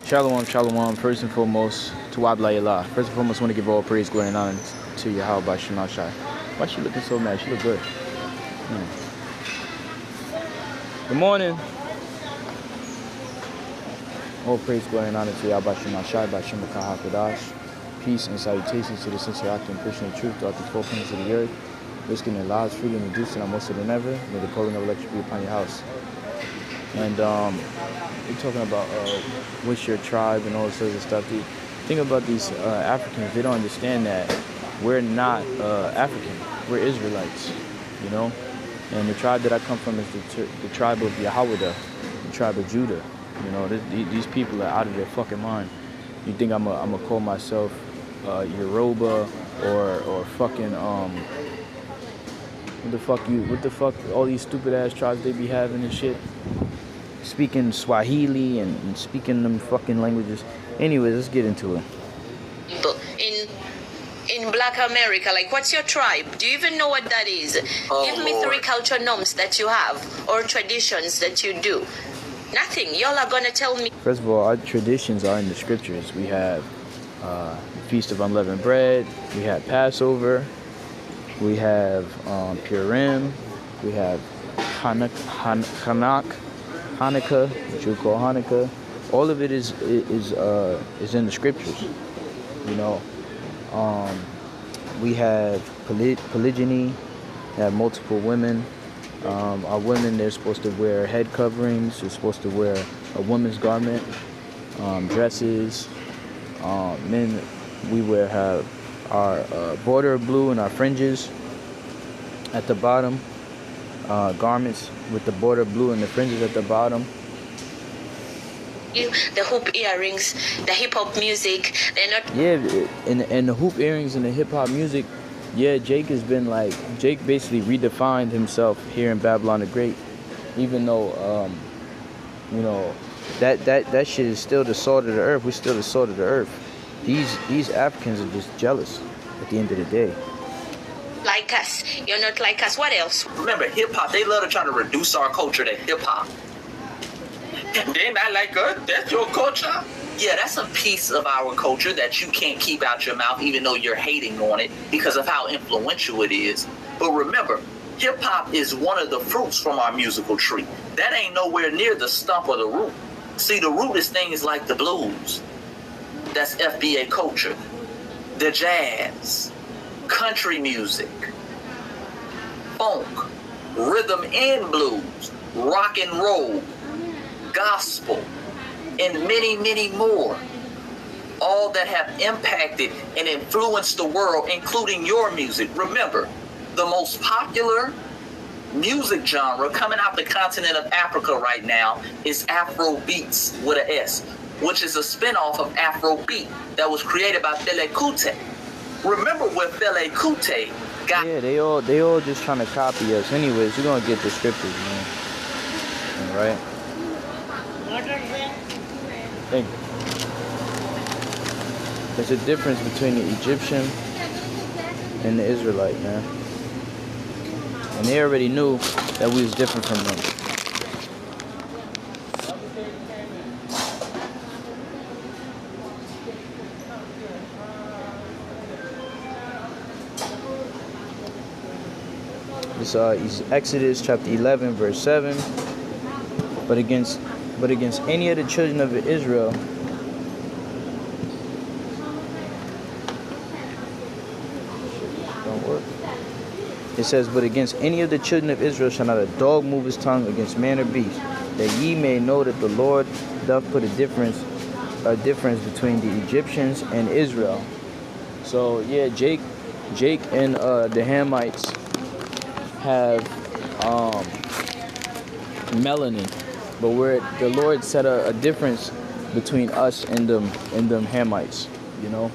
Shalom, shalom. First and foremost, to Wabla. First and foremost, I want to give all praise, glory, and honor to Yahweh Shema Shai. Why she looking so mad? She look good. Good morning. All praise, glory, and honor to Yahweh Shema Shai, by Shema Kahakadash. Peace and salutations to the sincere act and Christian truth throughout the four corners of the earth. Risking their lives freely and reducing our more so than ever. May the calling of electric be upon your house. And we're talking about what's your tribe and all this other stuff. The thing about these Africans, they don't understand that we're not African. We're Israelites, you know. And the tribe that I come from is the tribe of Yahweh, the tribe of Judah. You know, these people are out of their fucking mind. You think I'm gonna call myself Yoruba or fucking what the fuck all these stupid ass tribes they be having and shit, speaking Swahili and speaking them fucking languages. Anyways, let's get into it. In Black America, like, what's your tribe? Do you even know what that is? Give me 3 culture norms that you have or traditions that you do. Nothing. Y'all are gonna tell me. First of all, our traditions are in the scriptures. We have Feast of Unleavened Bread. We have Passover. We have Purim. We have Hanukkah, which we call Hanukkah. All of it is in the scriptures. You know, we have polygyny. We have multiple women. Our women, they're supposed to wear head coverings. They're supposed to wear a woman's garment, dresses. Men, we have our border of blue and our fringes at the bottom. Garments with the border of blue and the fringes at the bottom. The hoop earrings, the hip hop music, they're not. Yeah, and the hoop earrings and the hip hop music. Yeah, Jake basically redefined himself here in Babylon the Great, even though you know that shit is still the salt of the earth. We're still the salt of the earth. These Africans are just jealous at the end of the day. Like us. You're not like us. What else? Remember, hip-hop, they love to try to reduce our culture to hip-hop. They're not like us. That's your culture? Yeah, that's a piece of our culture that you can't keep out your mouth even though you're hating on it because of how influential it is. But remember, hip-hop is one of the fruits from our musical tree. That ain't nowhere near the stump or the root. See, the root is things like the blues. That's FBA culture. The jazz. Country music, funk, rhythm and blues, rock and roll, gospel, and many, many more. All that have impacted and influenced the world, including your music. Remember, the most popular music genre coming out the continent of Africa right now is Afro beats with an S, which is a spinoff of Afrobeat that was created by Fela Kuti. Remember when Fela Kuti got... Yeah, they all just trying to copy us. Anyways, we're going to get the scriptures, man. All right? Thank you. There's a difference between the Egyptian and the Israelite, man. And they already knew that we was different from them. This is Exodus chapter 11, verse 7. But against any of the children of Israel, don't work. It says, but against any of the children of Israel shall not a dog move his tongue against man or beast, that ye may know that the Lord doth put a difference between the Egyptians and Israel. So yeah, Jake and the Hamites have melanin, but the Lord set a difference between us and them Hamites, you know.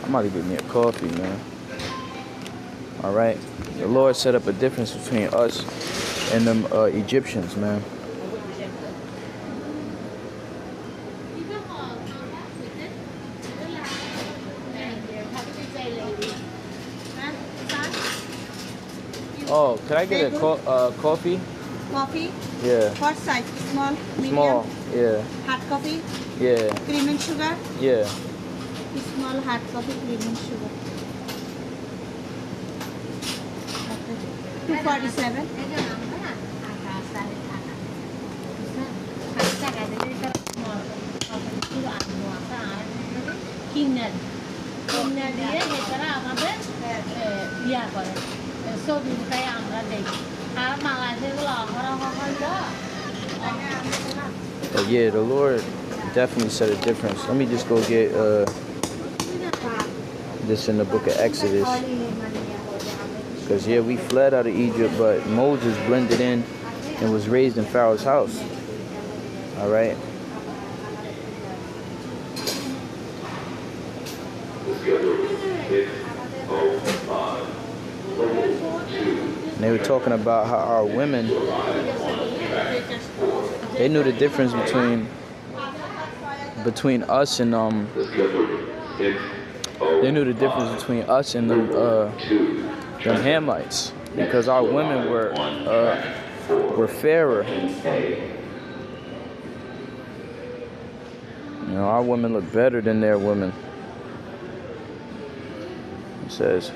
I'm about to get me a coffee, man. All right, the Lord set up a difference between us and them Egyptians, man. Oh, can I get a coffee? Coffee? Yeah. What size? Small? Medium? Small. Yeah. Hot coffee? Yeah. Cream and sugar? Yeah. Small hot coffee, cream and sugar. Okay. 247. But yeah, the Lord definitely said a difference. Let me just go get this in the book of Exodus. Because yeah, we fled out of Egypt, but Moses blended in and was raised in Pharaoh's house. All right. And they were talking about how our women, they knew the difference between us and they knew the difference between us and them Hamites, because our women were fairer. You know, our women look better than their women. It says,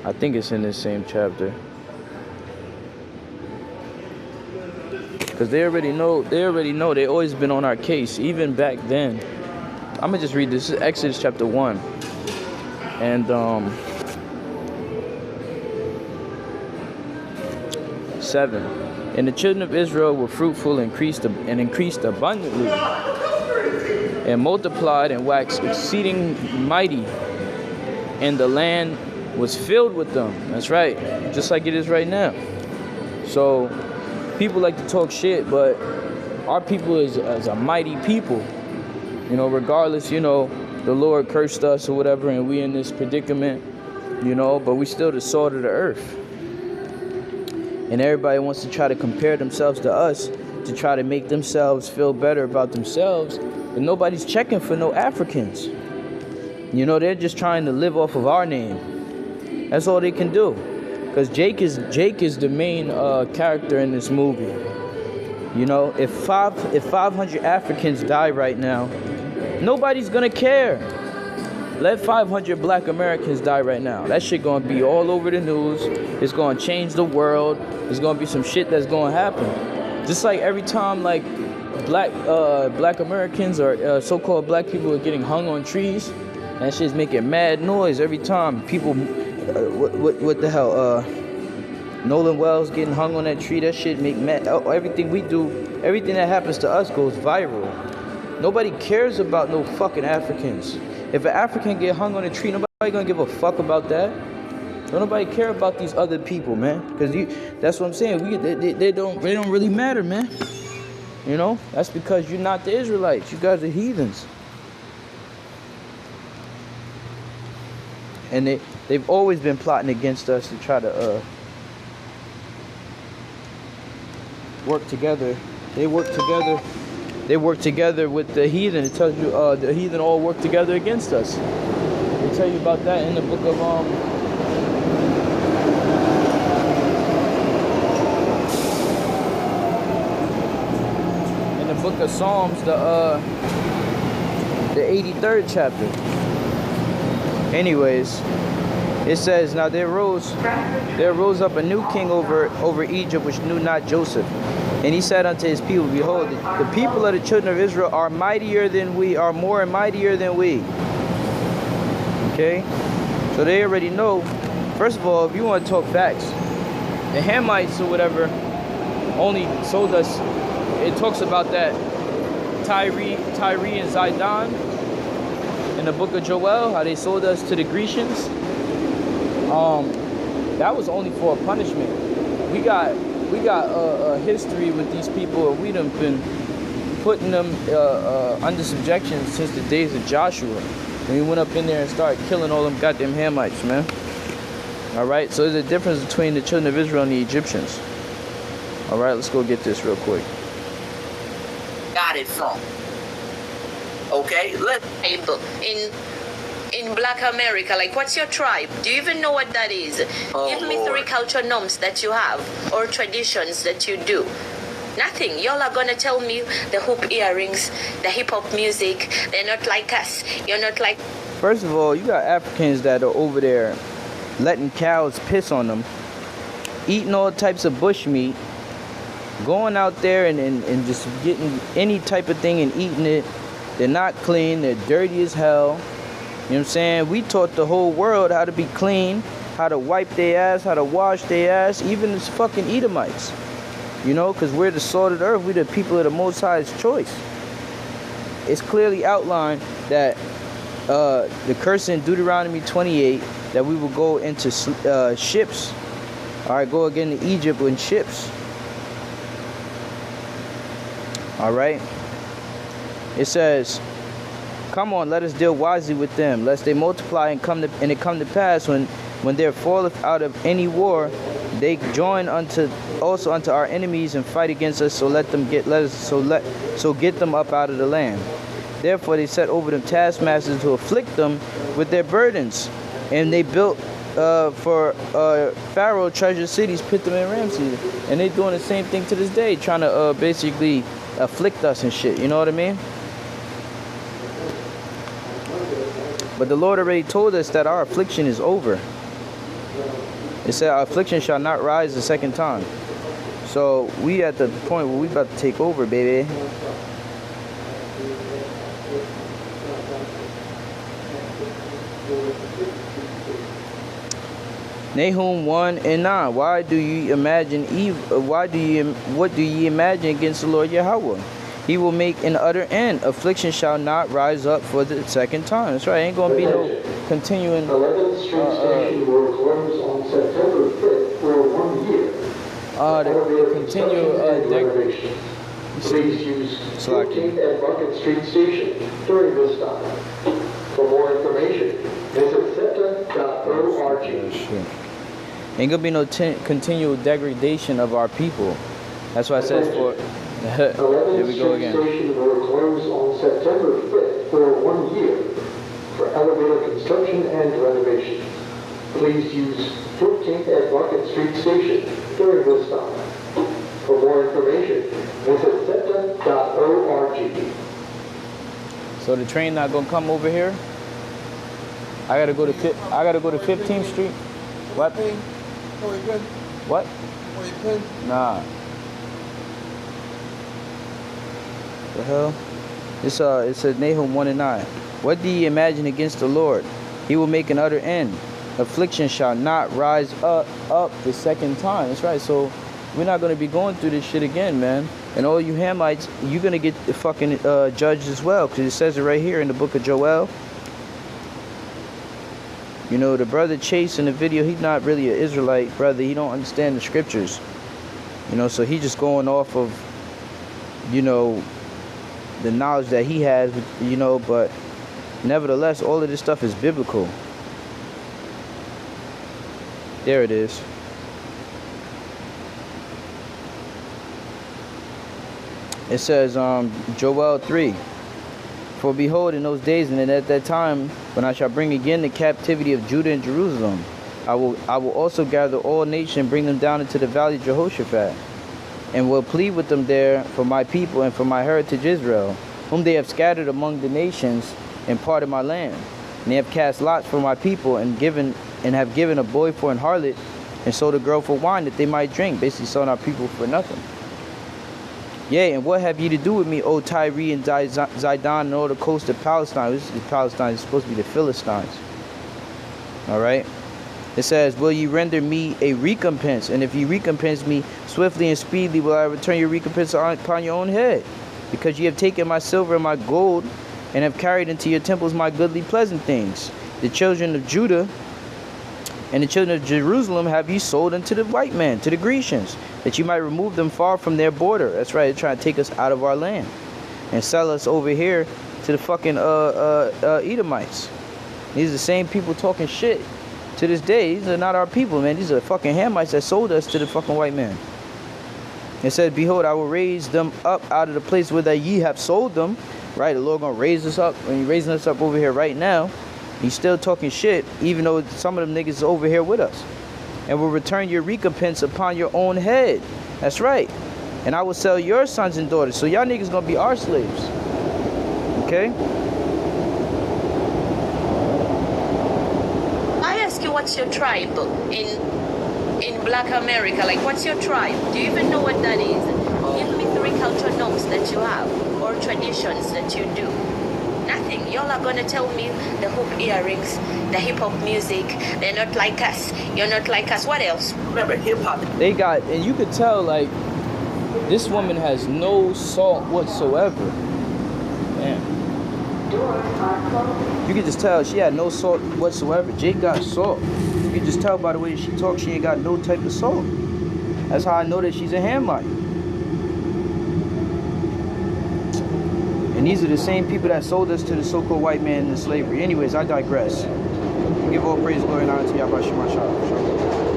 I think it's in this same chapter. Because they already know, they always been on our case, even back then. I'm gonna just read this. This is Exodus chapter 1. And 7. And the children of Israel were fruitful and increased abundantly, and multiplied and waxed exceeding mighty, and the land was filled with them. That's right, just like it is right now. So people like to talk shit, but our people is a mighty people. You know, regardless, you know, the Lord cursed us or whatever, and we in this predicament, you know, but we still the salt of the earth. And everybody wants to try to compare themselves to us to try to make themselves feel better about themselves, but nobody's checking for no Africans. You know, they're just trying to live off of our name. That's all they can do. Because Jake is the main character in this movie. You know, if 500 Africans die right now, nobody's gonna care. Let 500 black Americans die right now. That shit gonna be all over the news. It's gonna change the world. There's gonna be some shit that's gonna happen. Just like every time like black Americans or so-called black people are getting hung on trees, that shit's making mad noise every time. People, what the hell? Nolan Wells getting hung on that tree. That shit make mad. Everything we do, everything that happens to us goes viral. Nobody cares about no fucking Africans. If an African get hung on a tree, nobody gonna give a fuck about that. Don't nobody care about these other people, man. Cause that's what I'm saying. They don't really matter, man. You know, that's because you're not the Israelites. You guys are heathens. And they've always been plotting against us to try to work together. They work together with the heathen. It tells you the heathen all work together against us. They tell you about that in the book of Psalms, the 83rd chapter. Anyways, it says, now there rose up a new king over Egypt, which knew not Joseph. And he said unto his people, behold, the people of the children of Israel are mightier than we, are more and mightier than we. Okay? So they already know. First of all, if you want to talk facts, the Hamites or whatever only sold us. It talks about that Tyre and Zidon in the book of Joel, how they sold us to the Grecians. That was only for a punishment. We got a history with these people, and we done been putting them under subjection since the days of Joshua. And we went up in there and started killing all them goddamn Hamites, man. All right, so there's a difference between the children of Israel and the Egyptians. All right, let's go get this real quick. Got it from. Okay, let's in Black America? Like, what's your tribe? Do you even know what that is? Give me Lord. 3 culture norms that you have or traditions that you do. Nothing. Y'all are gonna tell me the hoop earrings, the hip hop music, they're not like us. You're not like. First of all, you got Africans that are over there letting cows piss on them, eating all types of bush meat, going out there and just getting any type of thing and eating it. They're not clean. They're dirty as hell. You know what I'm saying? We taught the whole world how to be clean, how to wipe their ass, how to wash their ass, even the fucking Edomites. You know, because we're the salt of the earth. We're the people of the Most High's choice. It's clearly outlined that the curse in Deuteronomy 28, that we will go into ships. All right, go again to Egypt in ships. All right. It says, come on, let us deal wisely with them, lest they multiply and it come to pass when there falleth out of any war, they join also unto our enemies and fight against us. So get them up out of the land. Therefore they set over them taskmasters to afflict them with their burdens, and they built for Pharaoh treasure cities, Pithom and Ramses, and they doing the same thing to this day, trying to basically afflict us and shit. You know what I mean? But the Lord already told us that our affliction is over. It said our affliction shall not rise a second time. So we at the point where we about to take over, baby. Nahum 1:9. What do ye imagine against the Lord Yahweh? He will make an utter end. Affliction shall not rise up for the second time. That's right. Ain't gonna be no continuing. 11th Street Station will close on September 5th for 1 year. The continue degradation. Please use 14th and Bucket Street Station during this time. For more information, visit septa.org. Ain't gonna be no continual degradation of our people. That's why it says for. Here we go again. 11th Street Station will close on September 5th for 1 year for elevator construction and renovation. Please use 15th and Bucket Street Station during this time. For more information, visit septa.org. So the train not gonna come over here. I gotta go to 15th Street. What? What? Nah. The hell? It says Nahum 1:9. What do ye imagine against the Lord? He will make an utter end. Affliction shall not rise up the second time. That's right. So we're not gonna be going through this shit again, man. And all you Hamites, you're gonna get the fucking judged as well, because it says it right here in the book of Joel. You know, the brother Chase in the video, he's not really an Israelite brother. He don't understand the scriptures. You know, so he just going off of, you know, the knowledge that he has, you know, but nevertheless, all of this stuff is biblical. There it is. It says, Joel 3. For behold, in those days and at that time, when I shall bring again the captivity of Judah and Jerusalem, I will also gather all nations and bring them down into the valley of Jehoshaphat, and will plead with them there for my people and for my heritage Israel, whom they have scattered among the nations and parted my land. And they have cast lots for my people and have given a boy for an harlot, and sold a girl for wine that they might drink. Basically selling our people for nothing. Yea, and what have ye to do with me, O Tyre and Zidon, and all the coast of Palestine? This is Palestine. It's supposed to be the Philistines. All right. It says, will ye render me a recompense? And if ye recompense me swiftly and speedily, will I return your recompense upon your own head? Because ye have taken my silver and my gold, and have carried into your temples my goodly pleasant things. The children of Judah and the children of Jerusalem have ye sold unto the white man, to the Grecians, that you might remove them far from their border. That's right, they're trying to take us out of our land and sell us over here to the fucking Edomites. These are the same people talking shit to this day. These are not our people, man. These are fucking Hamites that sold us to the fucking white man. It said, behold, I will raise them up out of the place where that ye have sold them. Right, the Lord gonna raise us up, and He's raising us up over here right now. You still talking shit, even though some of them niggas is over here with us. And will return your recompense upon your own head. That's right. And I will sell your sons and daughters. So y'all niggas gonna be our slaves. Okay? I ask you, what's your tribe in Black America? Like, what's your tribe? Do you even know what that is? Give me 3 cultural norms that you have or traditions that you do. Nothing. Y'all are gonna tell me the hoop earrings, the hip hop music. They're not like us. You're not like us. What else? Remember, hip hop. They got, and you could tell, like, this woman has no salt whatsoever. Damn. You can just tell she had no salt whatsoever. Jake got salt. You can just tell by the way she talks, she ain't got no type of salt. That's how I know that she's a Hamite. And these are the same people that sold us to the so-called white man in slavery. Anyways, I digress. Give all praise, glory, and honor to Yahweh Shema Shah.